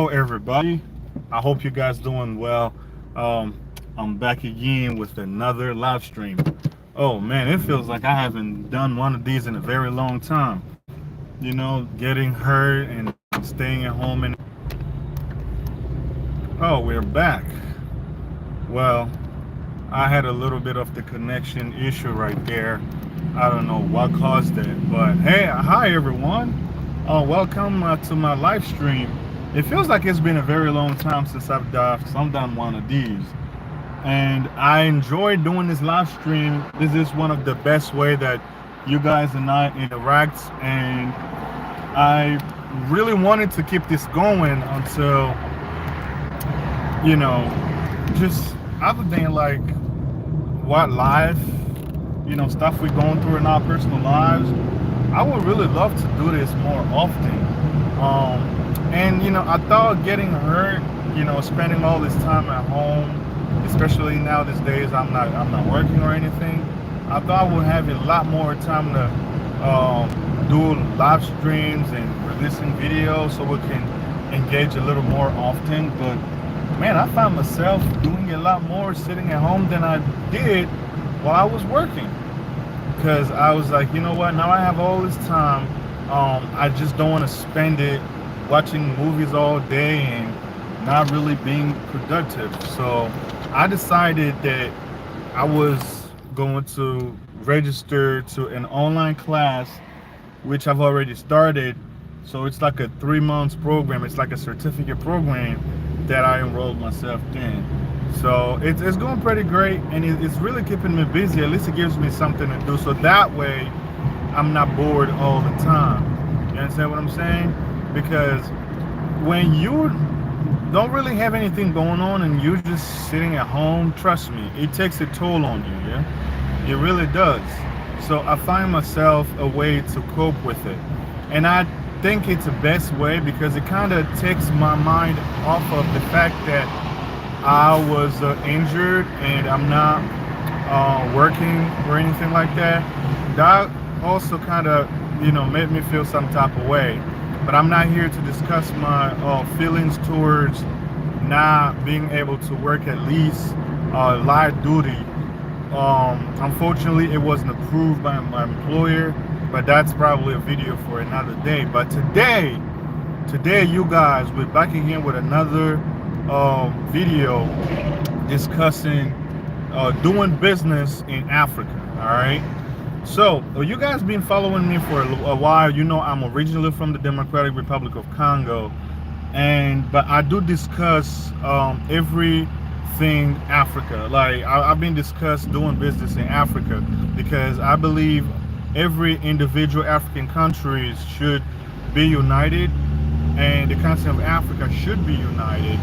Hello, everybody. I hope you guys doing well. Um, I'm back again with another live stream. Oh man, it feels like I haven't done one of these in a very long time. You know, getting hurt and staying at home and oh, we're back. Well, I had a little bit of the connection issue right there. I don't know what caused it, but hey, hi everyone. Welcome to my live stream. It feels like it's been a very long time since I've done one of these, and I enjoy doing this live stream. This is one of the best way that you guys and I interact, and I really wanted to keep this going until just other than like what life, stuff we're going through in our personal lives. I would really love to do this more often. Um, and I thought getting hurt, spending all this time at home, especially now these days, I'm not working or anything. I thought I would have a lot more time to do live streams and releasing videos so we can engage a little more often. But man, I found myself doing a lot more sitting at home than I did while I was working, because I was like, you know what? Now I have all this time. I just don't want to spend it watching movies all day and not really being productive. So I decided that I was going to register to an online class, which I've already started. So it's like a 3 months program. It's like a certificate program that I enrolled myself in. So it's going pretty great, and it's really keeping me busy. At least it gives me something to do. So that way, I'm not bored all the time. You understand what I'm saying? Because when you don't really have anything going on and you're just sitting at home, trust me, it takes a toll on you. Yeah, it really does. So I find myself a way to cope with it, and I think it's the best way because it kind of takes my mind off of the fact that I was injured and I'm not working or anything like that. That also kind of, made me feel some type of way. But I'm not here to discuss my feelings towards not being able to work at least light duty. Unfortunately, it wasn't approved by my employer, but that's probably a video for another day. But today, you guys, we're back again with another video discussing doing business in Africa. All right. So you guys been following me for a while. You know I'm originally from the Democratic Republic of Congo, but I do discuss everything Africa. Like I've been discussed doing business in Africa because I believe every individual African countries should be united, and the continent of Africa should be united.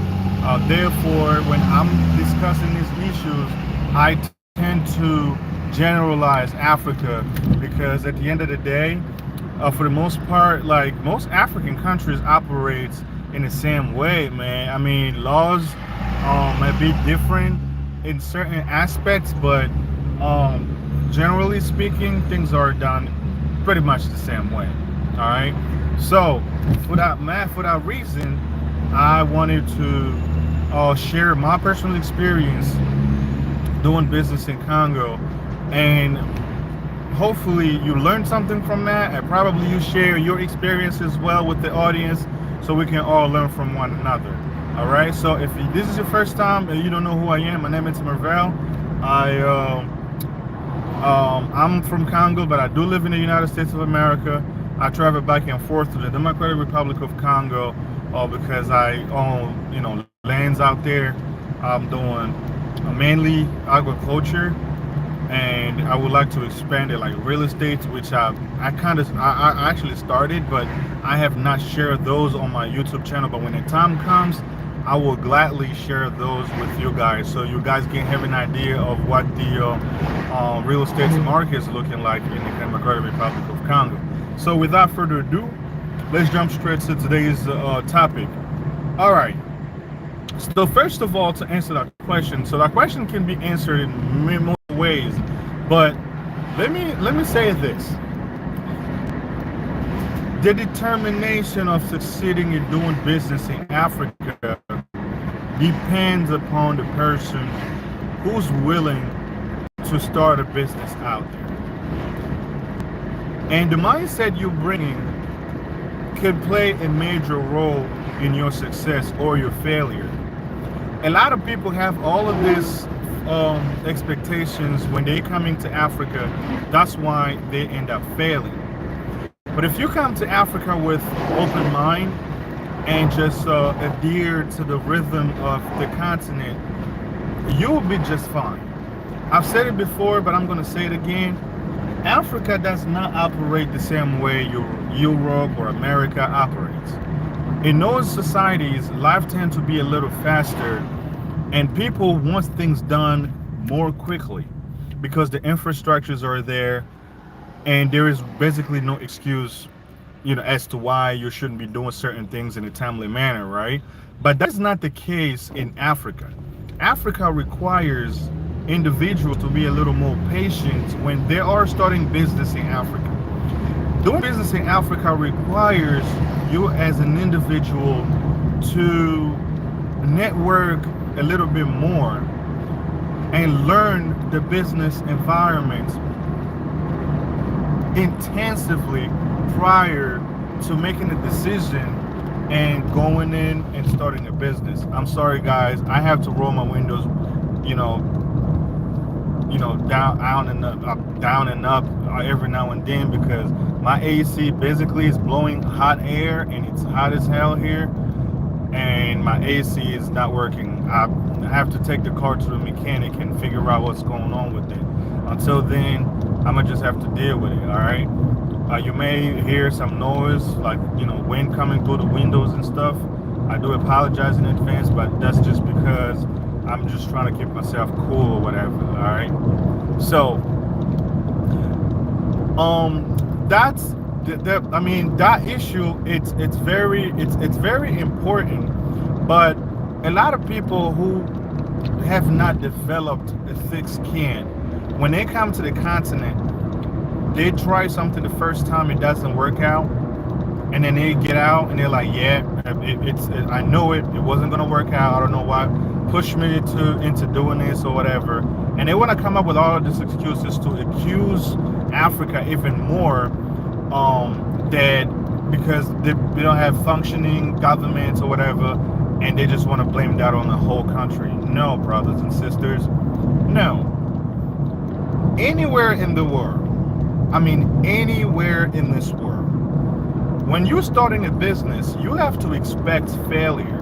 Therefore, when I'm discussing these issues, I tend to generalize Africa because at the end of the day, for the most part, like most African countries operate in the same way, man. I mean, laws might be different in certain aspects, but generally speaking, things are done pretty much the same way. All right. So for that reason, I wanted to share my personal experience doing business in Congo, and hopefully you learn something from that, and probably you share your experience as well with the audience, so we can all learn from one another. All right. So if this is your first time and you don't know who I am, my name is Marvel. I'm from Congo, but I do live in the United States of America. I travel back and forth to the Democratic Republic of Congo because I own, lands out there. I'm doing mainly agriculture, and I would like to expand it like real estate, which I actually started, but I have not shared those on my YouTube channel. But when the time comes, I will gladly share those with you guys, so you guys can have an idea of what the real estate market is looking like in the Democratic Republic of Congo. So without further ado, let's jump straight to today's topic. All right. So first of all, to answer that question, so that question can be answered in many ways, but let me say this. The determination of succeeding in doing business in Africa depends upon the person who's willing to start a business out there. And the mindset you're bringing can play a major role in your success or your failure. A lot of people have all of these expectations when they come into Africa. That's why they end up failing. But if you come to Africa with open mind and just adhere to the rhythm of the continent, you'll be just fine. I've said it before, but I'm going to say it again. Africa does not operate the same way Europe or America operates. In those societies, life tends to be a little faster, and people want things done more quickly because the infrastructures are there, and there is basically no excuse, as to why you shouldn't be doing certain things in a timely manner, right? But that's not the case in Africa. Africa requires individuals to be a little more patient when they are starting business in Africa. Doing business in Africa requires you as an individual to network a little bit more and learn the business environment intensively prior to making a decision and going in and starting a business. I'm sorry guys, I have to roll my windows, down and up every now and then because my AC basically is blowing hot air and it's hot as hell here, and my AC is not working. I have to take the car to the mechanic and figure out what's going on with it. Until then, I'm gonna just have to deal with it. All right. You may hear some noise, like wind coming through the windows and stuff. I do apologize in advance, but that's just because I'm just trying to keep myself cool or whatever. All right. So, that's that issue. It's very important, but a lot of people who have not developed a thick skin, when they come to the continent, they try something the first time, it doesn't work out, and then they get out and they're like, yeah, I know it wasn't gonna work out. I don't know what pushed me into doing this or whatever, and they want to come up with all of these excuses to accuse Africa even more, that because they don't have functioning governments or whatever, and they just want to blame that on the whole country. No, brothers and sisters, no. Anywhere in the world, anywhere in this world, when you're starting a business, you have to expect failure.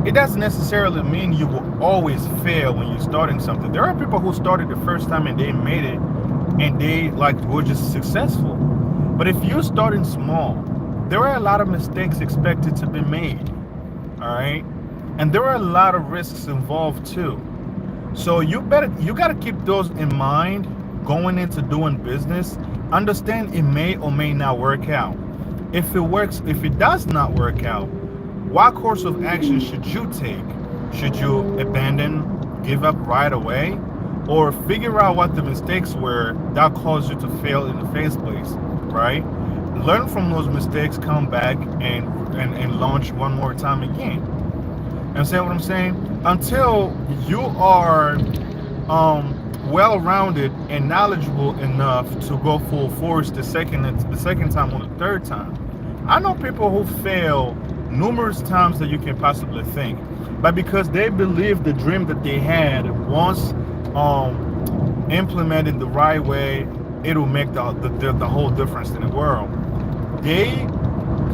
It doesn't necessarily mean you will always fail when you're starting something. There are people who started the first time and they made it, and they were just successful. But if you're starting small, there are a lot of mistakes expected to be made. All right, and there are a lot of risks involved too. So you got to keep those in mind going into doing business. Understand it may or may not work out. If it does not work out, what course of action should you take? Should you abandon, give up right away, or figure out what the mistakes were that caused you to fail in the first place, right? Learn from those mistakes, come back and launch one more time again. Understand what I'm saying? Until you are well-rounded and knowledgeable enough to go full force the second time or the third time. I know people who fail numerous times that you can possibly think, but because they believe the dream that they had, once implemented the right way, it'll make the whole difference in the world. They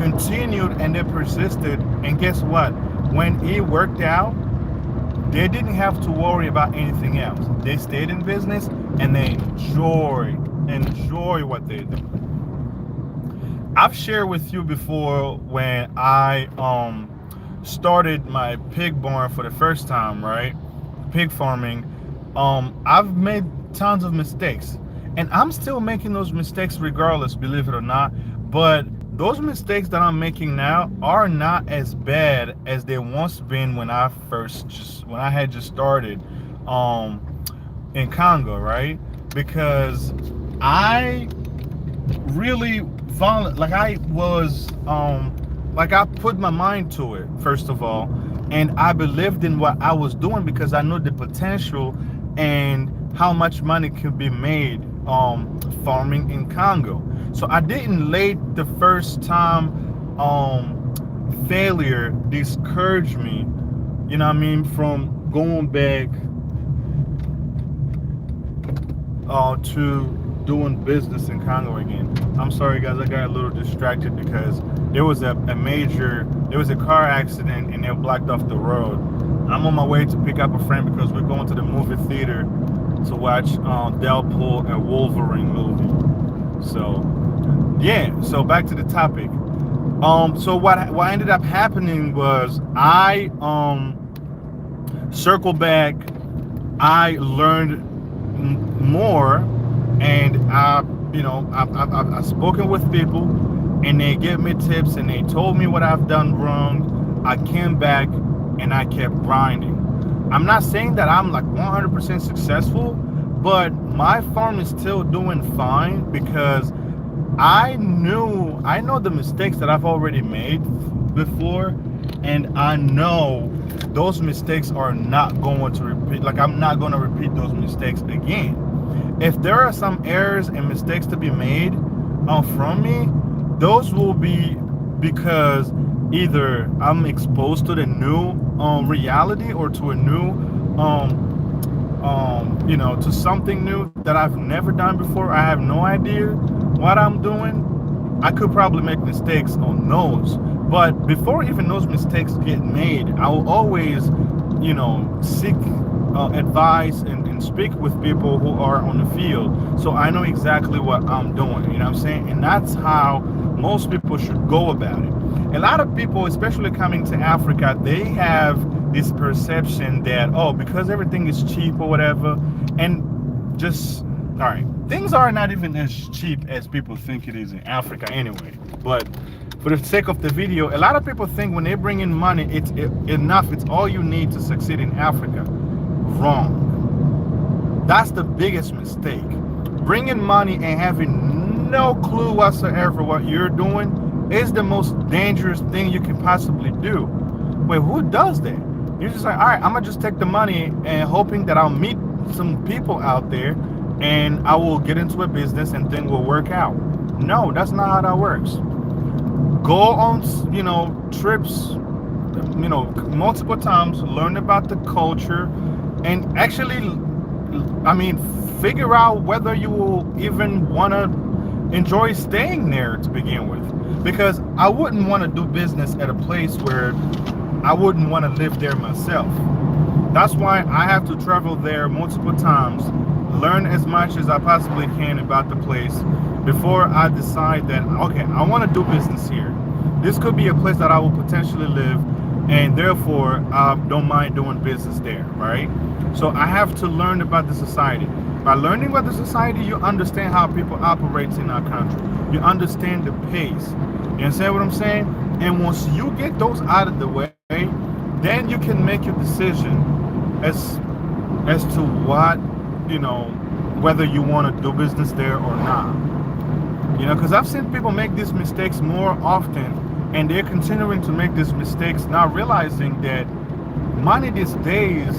continued and they persisted, and guess what? When it worked out, they didn't have to worry about anything else. They stayed in business and they enjoy what they do. I've shared with you before when I started my pig barn for the first time, right? Pig farming. I've made tons of mistakes, and I'm still making those mistakes regardless, believe it or not. But those mistakes that I'm making now are not as bad as they once been when I had just started in Congo, right? Because I really violent. Like I was, like I put my mind to it first of all, and I believed in what I was doing because I knew the potential and how much money could be made farming in Congo. So I didn't let the first time failure discourage me, you know what I mean, from going back to doing business in Congo again. I'm sorry guys, I got a little distracted because there was a car accident and they blocked off the road. I'm on my way to pick up a friend because we're going to the movie theater to watch Deadpool and Wolverine movie. So yeah, so back to the topic. So what ended up happening was I circled back. I learned more, and I've spoken with people, and they gave me tips, and they told me what I've done wrong. I came back, and I kept grinding. I'm not saying that I'm like 100% successful, but my farm is still doing fine because I know the mistakes that I've already made before, and I know those mistakes are not going to repeat. Like I'm not going to repeat those mistakes again. If there are some errors and mistakes to be made from me, those will be because either I'm exposed to the new reality or to a new to something new that I've never done before. I have no idea what I'm doing. I could probably make mistakes on those, but before even those mistakes get made, I will always, seek advice and speak with people who are on the field, so I know exactly what I'm doing. You know what I'm saying? And that's how most people should go about it. A lot of people, especially coming to Africa, they have this perception that, oh, because everything is cheap or whatever, and just, all right, things are not even as cheap as people think it is in Africa anyway. But for the sake of the video, a lot of people think when they bring in money, it's enough, it's all you need to succeed in Africa. Wrong. That's the biggest mistake. Bringing money and having no clue whatsoever what you're doing is the most dangerous thing you can possibly do. Wait, who does that? You're just like, all right, I'm gonna just take the money and hoping that I'll meet some people out there and I will get into a business and things will work out. No, that's not how that works. Go on, trips, multiple times, learn about the culture, and actually, figure out whether you will even want to enjoy staying there to begin with. Because I wouldn't want to do business at a place where I wouldn't want to live there myself. That's why I have to travel there multiple times, learn as much as I possibly can about the place before I decide that, okay, I want to do business here. This could be a place that I will potentially live, and therefore I don't mind doing business there, right? So I have to learn about the society. By learning about the society, you understand how people operate in our country. You understand the pace. You understand what I'm saying? And once you get those out of the way, then you can make your decision as to what, whether you want to do business there or not. Because I've seen people make these mistakes more often, and they're continuing to make these mistakes, not realizing that money these days,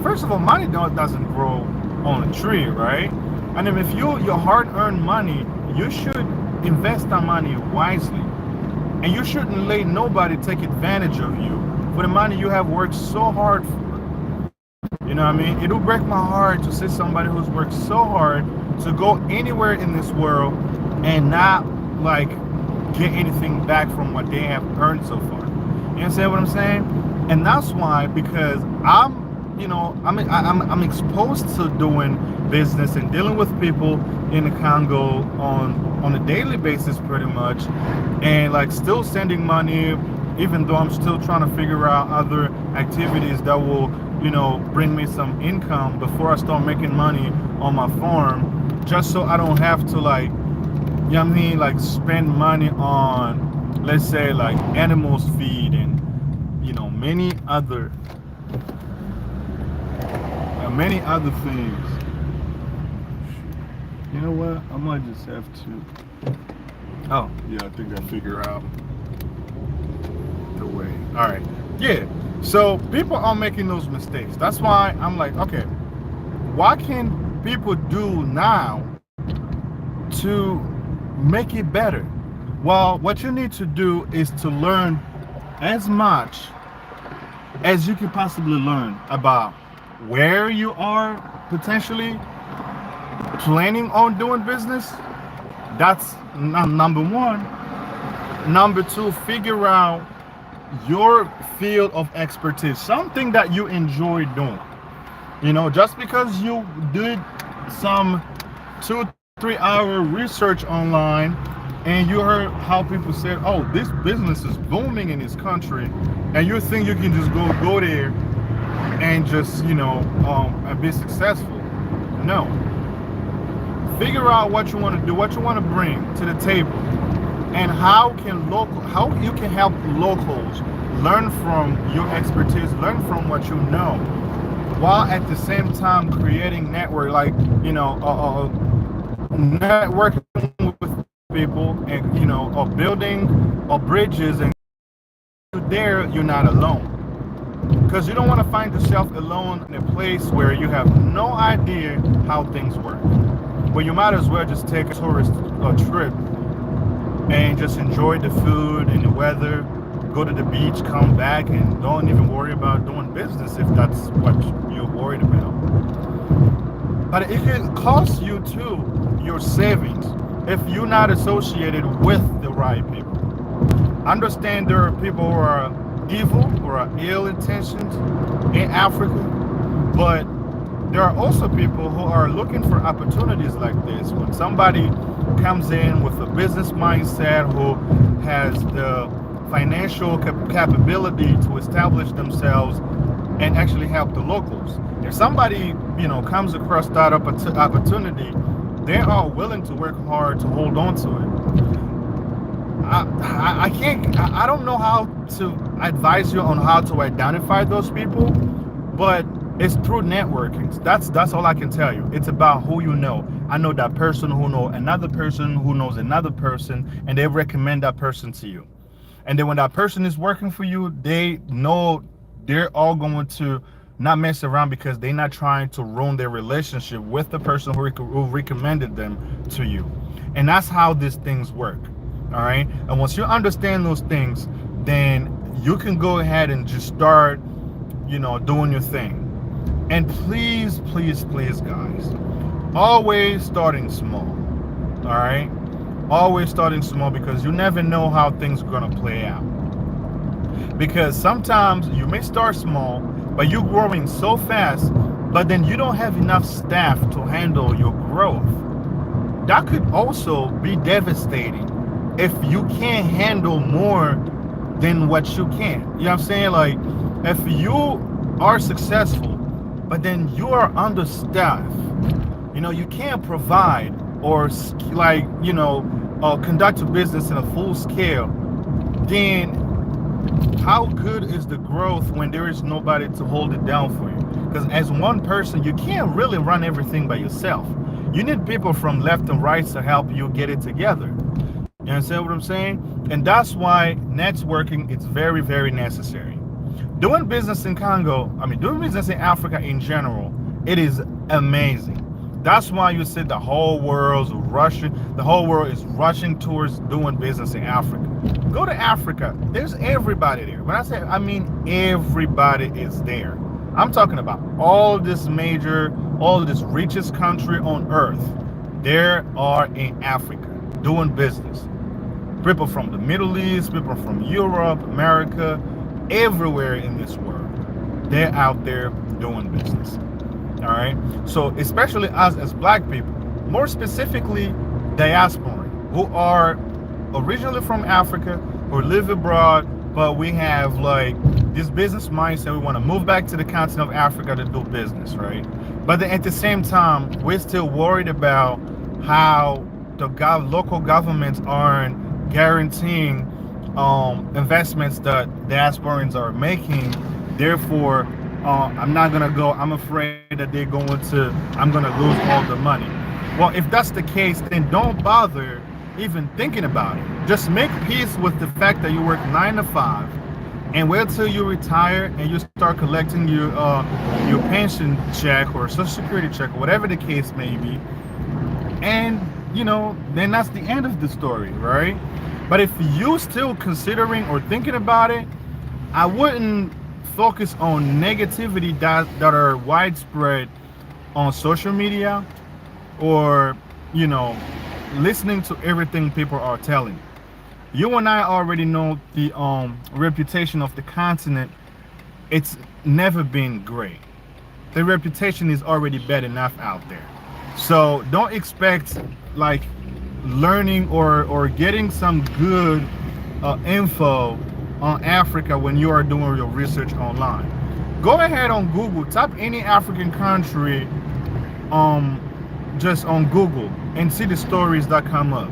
first of all, money doesn't grow on a tree, right? And if your hard-earned money, you should invest that money wisely, and you shouldn't let nobody take advantage of you for the money you have worked so hard for. You know what I mean? It'll break my heart to see somebody who's worked so hard to go anywhere in this world and not like get anything back from what they have earned so far. You understand what I'm saying? And that's why, because I'm exposed to doing business and dealing with people in the Congo on a daily basis pretty much, and like still sending money, even though I'm still trying to figure out other activities that will bring me some income before I start making money on my farm, just so I don't have to like spend money on, let's say, like animals feed and many other things. You know what? I might just have to. Oh, yeah, I think I figured out the way. All right. Yeah. So people are making those mistakes. That's why I'm like, okay, what can people do now to make it better? Well, what you need to do is to learn as much as you can possibly learn about where you are potentially planning on doing business. That's number one. Number two, figure out your field of expertise, something that you enjoy doing. Just because you did some 2 3 hour research online and you heard how people said, oh, this business is booming in this country, and you think you can just go there and just and be successful. No. Figure out what you want to do, what you want to bring to the table, and how you can help locals learn from your expertise, learn from what you know, while at the same time creating network, like networking with people, and or building or bridges, and there you're not alone, because you don't want to find yourself alone in a place where you have no idea how things work. Well, you might as well just take a tourist trip and just enjoy the food and the weather, go to the beach, come back, and don't even worry about doing business if that's what you're worried about. But it can cost you too your savings if you're not associated with the right people. Understand there are people who are evil, who are ill-intentioned in Africa, but there are also people who are looking for opportunities like this. When somebody comes in with a business mindset, who has the financial capability to establish themselves and actually help the locals. If somebody, comes across that opportunity, they are willing to work hard to hold on to it. I don't know how to advise you on how to identify those people, but it's through networking. That's all I can tell you. It's about who you know. I know that person who know another person who knows another person, and they recommend that person to you. And then when that person is working for you, they know they're all going to not mess around, because they're not trying to ruin their relationship with the person who recommended them to you. And that's how these things work. All right. And once you understand those things, then you can go ahead and just start, doing your thing. And please, please, please, guys, always starting small. All right. Always starting small, because you never know how things are going to play out. Because sometimes you may start small, but you're growing so fast, but then you don't have enough staff to handle your growth. That could also be devastating if you can't handle more than what you can. You know what I'm saying? Like, if you are successful, but then you are understaffed, you can't provide or conduct a business in a full scale, then how good is the growth when there is nobody to hold it down for you? Because as one person, you can't really run everything by yourself. You need people from left and right to help you get it together. You understand what I'm saying? And that's why networking is very, very necessary. Doing business in doing business in Africa in general, it is amazing. That's why you said the whole world is rushing towards doing business in Africa. Go to Africa. There's everybody there. When I mean everybody is there. I'm talking about all this richest country on earth. There are in Africa doing business. People from the Middle East, people from Europe, America, everywhere in this world, they're out there doing business. All right. So especially us as black people, more specifically diaspora, who are originally from Africa, who live abroad, but we have like this business mindset. We want to move back to the continent of Africa to do business, right? But then at the same time, we're still worried about how the local governments aren't guaranteeing investments that diasporans are making. Therefore, I'm not gonna go. I'm afraid that I'm gonna lose all the money. Well, if that's the case, then don't bother even thinking about it. Just make peace with the fact that you work 9 to 5, and wait till you retire and you start collecting your pension check or social security check or whatever the case may be. And then that's the end of the story, right? But if you still considering or thinking about it, I wouldn't focus on negativity that are widespread on social media, or listening to everything people are telling you. You and I already know the reputation of the continent. It's never been great. The reputation is already bad enough out there. So don't expect like learning or getting some good info on Africa when you are doing your research online. Go ahead on Google, type any African country just on Google and see the stories that come up.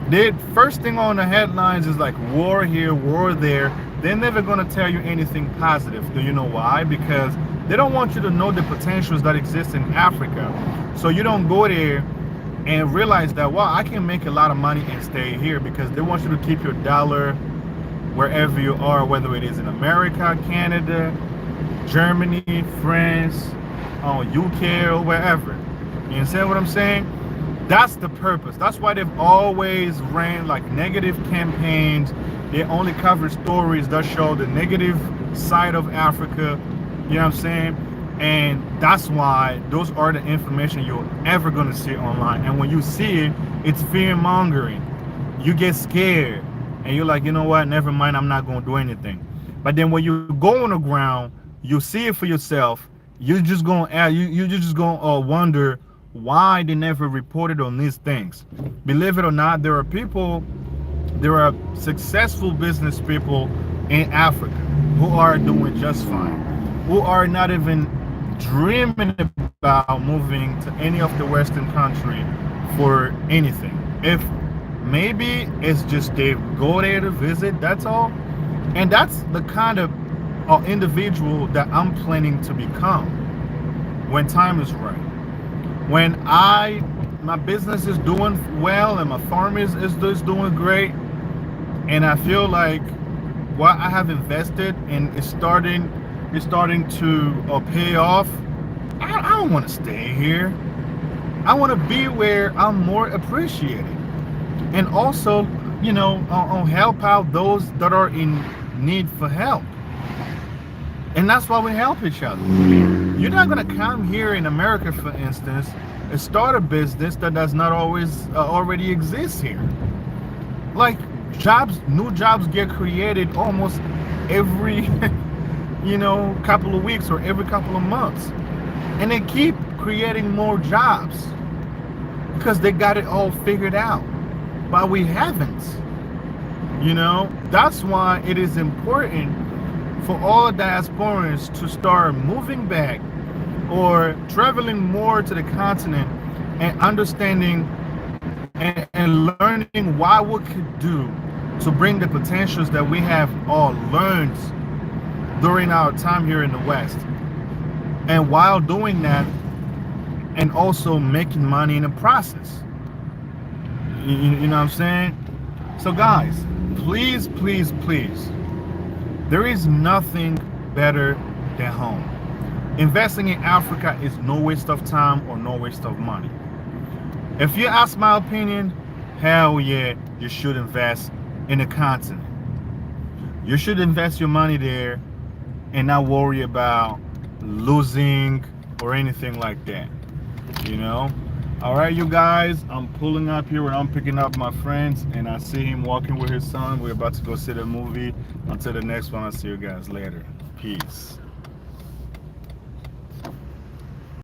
The first thing on the headlines is like war here, war there. They're never going to tell you anything positive. Do you know why? Because they don't want you to know the potentials that exist in Africa. So you don't go there and realize that, well, I can make a lot of money and stay here, because they want you to keep your dollar wherever you are, whether it is in America, Canada, Germany, France, UK, or wherever. You understand what I'm saying? That's the purpose. That's why they've always ran like negative campaigns. They only cover stories that show the negative side of Africa. You know what I'm saying? And that's why those are the information you're ever going to see online. And when you see it, it's fear mongering. You get scared and you're like, you know what? Never mind. I'm not going to do anything. But then when you go on the ground, you see it for yourself. You're just going to wonder why they never reported on these things. Believe it or not, there are successful business people in Africa who are doing just fine, who are not even dreaming about moving to any of the Western country for anything. If maybe it's just they go there to visit, that's all. And that's the kind of individual that I'm planning to become when time is right. When my business is doing well and my farm is doing great, and I feel like what I have invested and is starting to pay off, I don't want to stay here. I want to be where I'm more appreciated, and also help out those that are in need for help. And that's why we help each other. You're not going to come here in America, for instance, and start a business that does not always already exist here. Like new jobs get created almost every, couple of weeks or every couple of months. And they keep creating more jobs because they got it all figured out. But we haven't. That's why it is important for all diasporans to start moving back or traveling more to the continent and understanding and learning what we could do to bring the potentials that we have all learned during our time here in the West. And while doing that, and also making money in the process. You know what I'm saying? So guys, please, please, please, there is nothing better than home. Investing in Africa is no waste of time or no waste of money. If you ask my opinion, hell yeah, you should invest in the continent. You should invest your money there and not worry about losing or anything like that. All right, you guys, I'm pulling up here and I'm picking up my friends, and I see him walking with his son. We're about to go see the movie. Until the next one, I'll see you guys later. Peace.